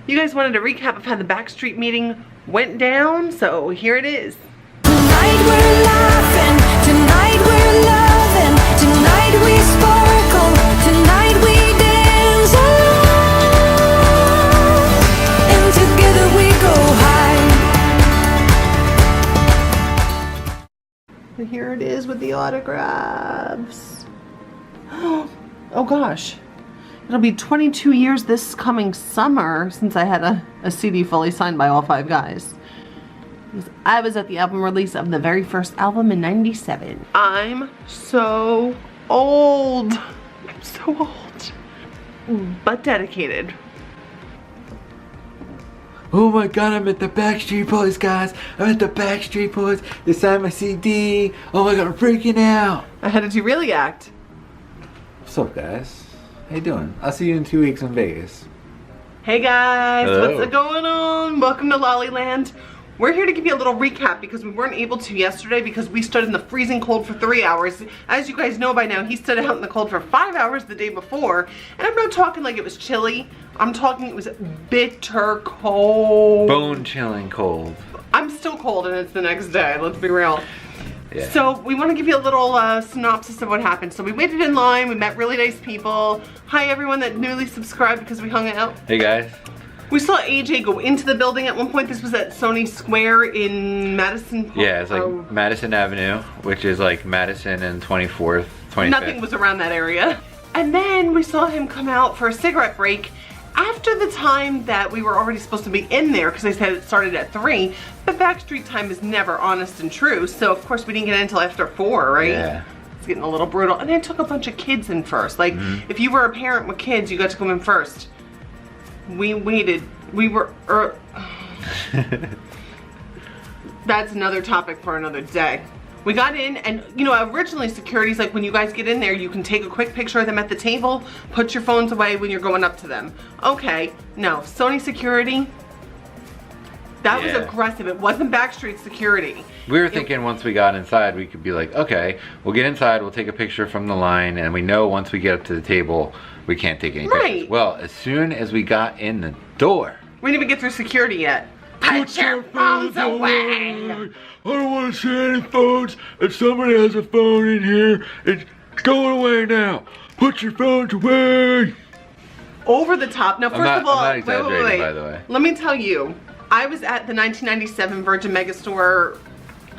You guys wanted a recap of how the Backstreet meeting went down, so here it is. Tonight we're laughing, tonight we're loving, tonight we sparkle, tonight we dance alone, and together we go high. And here it is with the autographs. Oh gosh. It'll be 22 years this coming summer since I had a CD fully signed by all 5 guys. I was at the album release of the very first album in '97. I'm so old. I'm so old. But dedicated. Oh my god, I'm at the Backstreet Boys, guys. I'm at the Backstreet Boys. They signed my CD. Oh my god, I'm freaking out. How did you really act? What's up, guys? How you doing? I'll see you in 2 weeks in Vegas. Hey guys, Hello. what's going on? Welcome to Laliland. We're here to give you a little recap because we weren't able to yesterday because we stood in the freezing cold for 3 hours. As you guys know by now, he stood out in the cold for 5 hours the day before. And I'm not talking like it was chilly. I'm talking it was bitter cold. Bone chilling cold. I'm still cold and it's the next day, let's be real. Yeah. So we want to give you a little synopsis of what happened. So we waited in line, we met really nice people. Hi everyone that newly subscribed because we hung out. Hey guys. We saw AJ go into the building at one point. This was at Sony Square in Madison. Yeah, it's like Madison Avenue, which is like Madison and 24th, 25th. Nothing was around that area. And then we saw him come out for a cigarette break after the time that we were already supposed to be in there because they said it started at 3. But Backstreet time is never honest and true. So of course we didn't get in until after 4, right? Yeah. It's getting a little brutal. And they took a bunch of kids in first. Like if you were a parent with kids, you got to come in first. We waited. We were that's another topic for another day. We got in and, you know, originally security's like when you guys get in there, you can take a quick picture of them at the table, put your phones away when you're going up to them. Okay, no, Sony security, that was aggressive. It wasn't Backstreet security. We were thinking once we got inside, we could be like, okay, we'll get inside, we'll take a picture from the line, and we know once we get up to the table, we can't take any pictures. Well, as soon as we got in the door. We didn't even get through security yet. Put your phones away! I don't want to see any phones. If somebody has a phone in here, it's going away now. Put your phones away. Over the top. Now, first of all, I'm not exaggerating, wait. by the way. Let me tell you, I was at the 1997 Virgin Megastore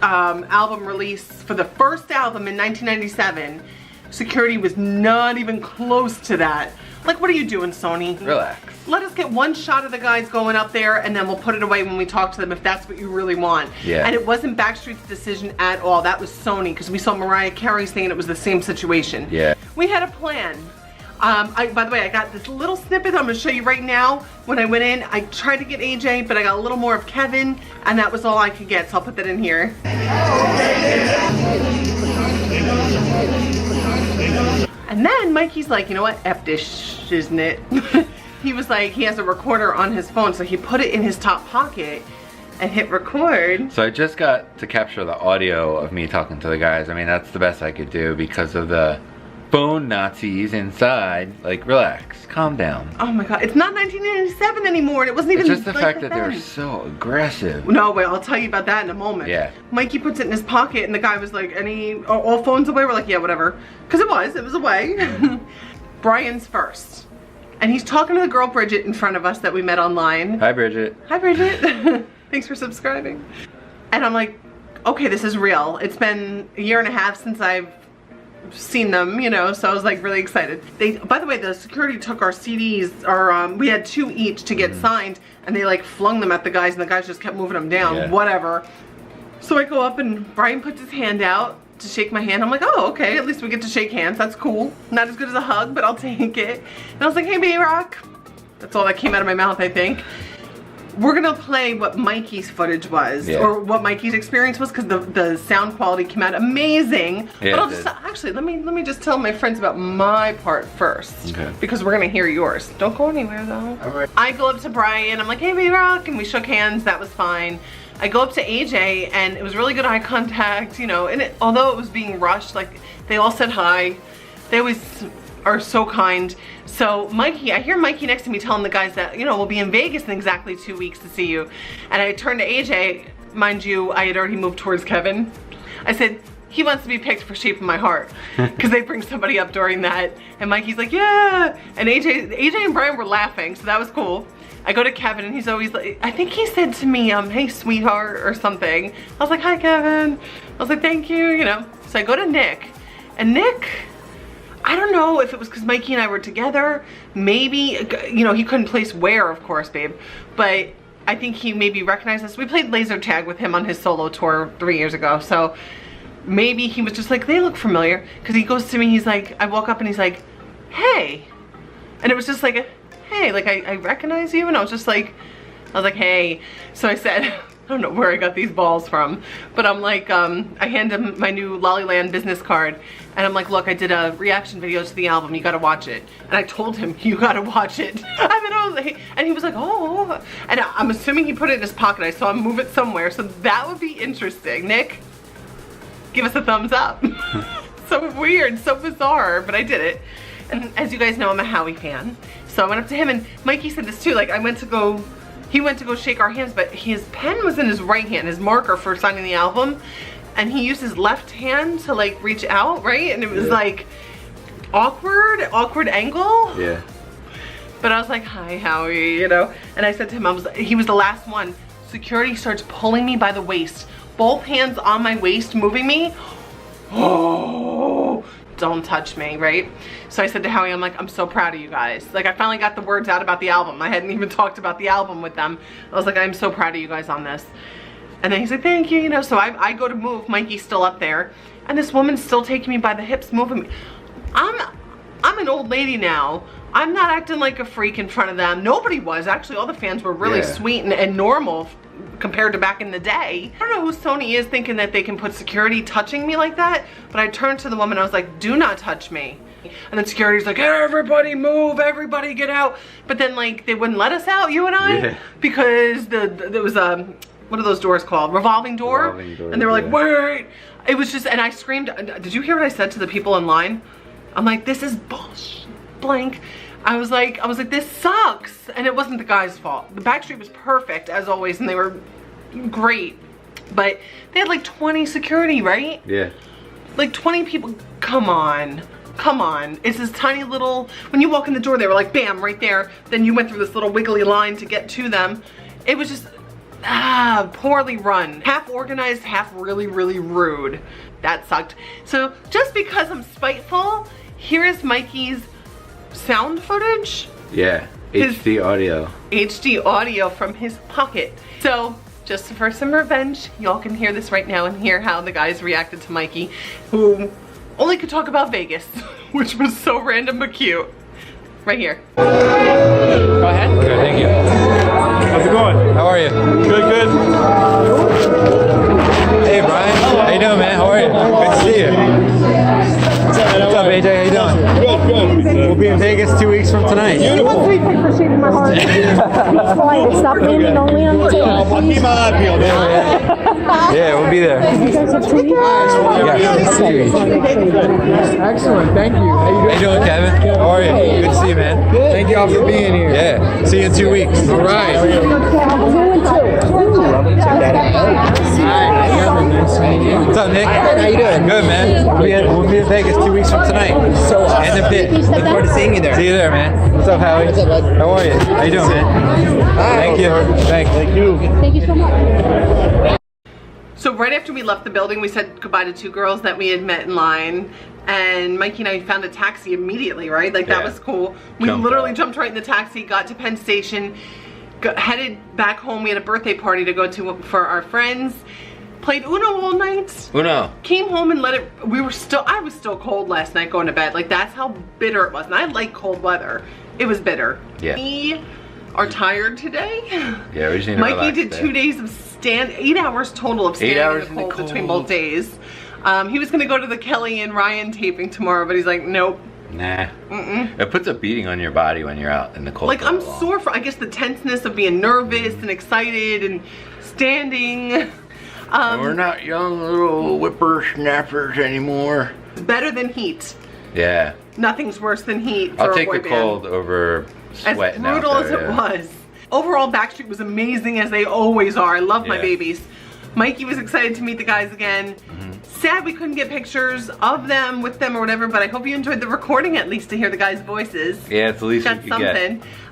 album release for the first album in 1997. Security was not even close to that. Like, what are you doing, Sony? Relax. Let us get one shot of the guys going up there and then we'll put it away when we talk to them if that's what you really want. Yeah. And it wasn't Backstreet's decision at all. That was Sony because we saw Mariah Carey saying it was the same situation. Yeah. We had a plan. By the way, I got this little snippet I'm gonna show you right now. When I went in, I tried to get AJ, but I got a little more of Kevin, and that was all I could get, so I'll put that in here. And then Mikey's like, you know what, F this, isn't it? He was like, he has a recorder on his phone, so he put it in his top pocket and hit record. So I just got to capture the audio of me talking to the guys. I mean, that's the best I could do because of the phone Nazis inside. Like, relax, calm down. Oh my god, it's not 1997 anymore, and it wasn't even It's just the like fact that they were so aggressive. No, wait, I'll tell you about that in a moment. Yeah. Mikey puts it in his pocket, and the guy was like, all phones away? We're like, yeah, whatever. Because it was away. Brian's first. And he's talking to the girl Bridget in front of us that we met online. Hi, Bridget. Hi, Bridget. Thanks for subscribing. And I'm like, okay, this is real. It's been a year and a half since I've seen them, you know, so I was like really excited. By the way, the security took our CDs, we had 2 each to get signed, and they like flung them at the guys, and the guys just kept moving them down, whatever. So I go up and Brian puts his hand out to shake my hand. I'm like, oh, okay, at least we get to shake hands, that's cool. Not as good as a hug, but I'll take it. And I was like, hey, B-Rock. That's all that came out of my mouth, I think. We're gonna play what Mikey's footage was, or what Mikey's experience was, because the sound quality came out amazing. Yeah, but I'll just, actually, let me just tell my friends about my part first, because we're gonna hear yours. Don't go anywhere though. All right. I go up to Brian, I'm like, hey, B-Rock, and we shook hands, that was fine. I go up to AJ, and it was really good eye contact, you know, and although it was being rushed, like, they all said hi. They always are so kind. So Mikey, I hear Mikey next to me telling the guys that, you know, we'll be in Vegas in exactly 2 weeks to see you. And I turned to AJ, mind you, I had already moved towards Kevin. I said, he wants to be picked for Shape of My Heart, because they bring somebody up during that. And Mikey's like, yeah. And AJ and Brian were laughing, so that was cool. I go to Kevin and he's always like, I think he said to me, hey sweetheart or something. I was like, hi Kevin. I was like, thank you, you know. So I go to Nick, and Nick, I don't know if it was because Mikey and I were together, maybe, you know, he couldn't place where, of course, babe, but I think he maybe recognized us. We played laser tag with him on his solo tour 3 years ago, so maybe he was just like, they look familiar, because he goes to me, he's like, I woke up and he's like, hey, and it was just like, hey, like I recognize you, and I was like, hey. So I said, I don't know where I got these balls from, but I'm like, I hand him my new Laliland business card, and I'm like, look, I did a reaction video to the album, you gotta watch it. And I told him, you gotta watch it. I was like, and he was like, oh, and I'm assuming he put it in his pocket. I saw him move it somewhere, so that would be interesting. Nick, give us a thumbs up. So weird, so bizarre, but I did it. And as you guys know, I'm a Howie fan. So I went up to him, and Mikey said this too, like he went to go shake our hands, but his pen was in his right hand, his marker for signing the album, and he used his left hand to like reach out, right? And it was like awkward angle. Yeah. But I was like, hi Howie, you know? And I said to him, he was the last one. Security starts pulling me by the waist, both hands on my waist, moving me. Oh, don't touch me, right? So I said to Howie, I'm like, I'm so proud of you guys. Like, I finally got the words out about the album. I hadn't even talked about the album with them. I was like, I'm so proud of you guys on this. And then he's like, thank you, you know. So I go to move, Mikey's still up there, and this woman's still taking me by the hips, moving me. I'm an old lady now. I'm not acting like a freak in front of them. Nobody was, actually. All the fans were really sweet and normal compared to back in the day. I don't know who Sony is thinking that they can put security touching me like that, but I turned to the woman, I was like, do not touch me. And then security's like, everybody move, everybody get out. But then like, they wouldn't let us out, you and I, because there was what are those doors called? Revolving door? Revolving door, and they were like, wait. It was just, and I screamed, did you hear what I said to the people in line? I'm like, this is bullshit, blank. I was like, this sucks. And it wasn't the guy's fault. The Backstreet was perfect, as always, and they were great. But they had like 20 security, right? Yeah. Like 20 people, come on. Come on. It's this tiny little, when you walk in the door, they were like, bam, right there. Then you went through this little wiggly line to get to them. It was just, poorly run. Half organized, half really, really rude. That sucked. So just because I'm spiteful, here is Mikey's sound footage. Yeah, HD audio. HD audio from his pocket. So just for some revenge, y'all can hear this right now and hear how the guys reacted to Mikey, who only could talk about Vegas, which was so random but cute. Right here. Go ahead. Okay, thank you. How's it going? How are you? Good, good. Hey Brian, how you doing, man? How are you? Good to see you. What's up, AJ? How you doing? Good, good. We'll be in Vegas 2 weeks from tonight. Once we pick for Shape of My Heart, it's fine. Stop leaning only on the table. I'll keep my eye peeled. Yeah, we'll be there. You guys have 2 weeks? Yeah. Excellent, thank you. How you doing, Kevin? How are you? Good to see you, man. Thank you all for being here. Yeah, see you in 2 weeks. All right. 2 and 2. What's up, Nick? How you doing? Good, man. We'll be in Vegas 2 weeks from tonight. So awesome. And the pit. Look forward to seeing you there. See you there, man. What's up, Howie? What's up, bud? How are you? How you doing, man? Hi. Thank you. Thanks. Thank you. Thank you so much. So right after we left the building, we said goodbye to 2 girls that we had met in line. And Mikey and I found a taxi immediately, right? Like that was cool. We literally jumped right in the taxi, got to Penn Station, headed back home. We had a birthday party to go to for our friends. Played Uno all night. Uno. Came home and let it, I was still cold last night going to bed. Like that's how bitter it was. And I like cold weather. It was bitter. Yeah. We are tired today. Yeah, we just need to Mikey relax did there. 2 days of 8 hours total of standing in the cold between both days. He was gonna go to the Kelly and Ryan taping tomorrow, but he's like, nope. Nah. It puts a beating on your body when you're out in the cold. Like I'm sore for, I guess, the tenseness of being nervous and excited and standing. We're not young little whippersnappers anymore. Better than heat. Yeah. Nothing's worse than heat for I'll a take boy the band. cold over sweating As brutal out as there, it yeah. was. Overall, Backstreet was amazing as they always are. I love my Yeah. babies. Mikey was excited to meet the guys again. Sad we couldn't get pictures of them, with them, or whatever, but I hope you enjoyed the recording at least to hear the guys' voices. Yeah, it's the least Got you could get.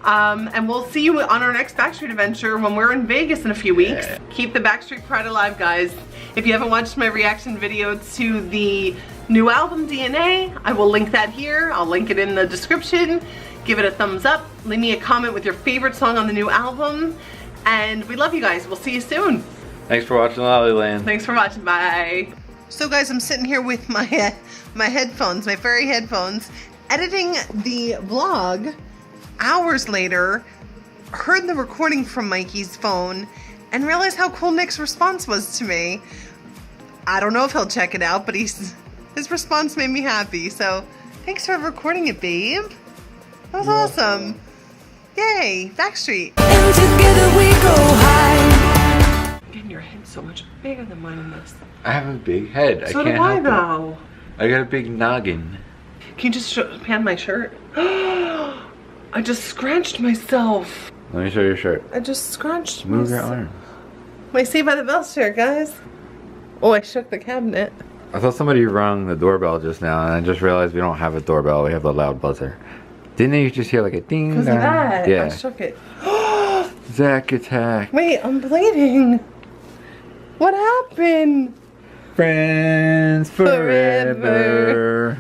something. And we'll see you on our next Backstreet adventure when we're in Vegas in a few weeks. Yeah. Keep the Backstreet pride alive, guys. If you haven't watched my reaction video to the new album, DNA, I will link that here. I'll link it in the description. Give it a thumbs up. Leave me a comment with your favorite song on the new album. And we love you guys. We'll see you soon. Thanks for watching Laliland. Thanks for watching. Bye. So guys, I'm sitting here with my headphones, my furry headphones, editing the vlog. Hours later, heard the recording from Mikey's phone and realized how cool Nick's response was to me. I don't know if he'll check it out, but his response made me happy. So thanks for recording it, babe. That was awesome. Yay, Backstreet. And together we go high. Again, your head's so much bigger than mine in this. I have a big head. So I do can't I, help though. it. I got a big noggin. Can you just pan my shirt? I just scratched myself. Let me show your shirt. I just scratched Move your myself. arm. My Saved by the Bell shirt, guys. Oh, I shook the cabinet. I thought somebody rang the doorbell just now, and I just realized we don't have a doorbell. We have a loud buzzer. Didn't you just hear like a ding? Because of that, Yeah. I shook it. Zach attack. Wait, I'm bleeding. What happened? Friends forever.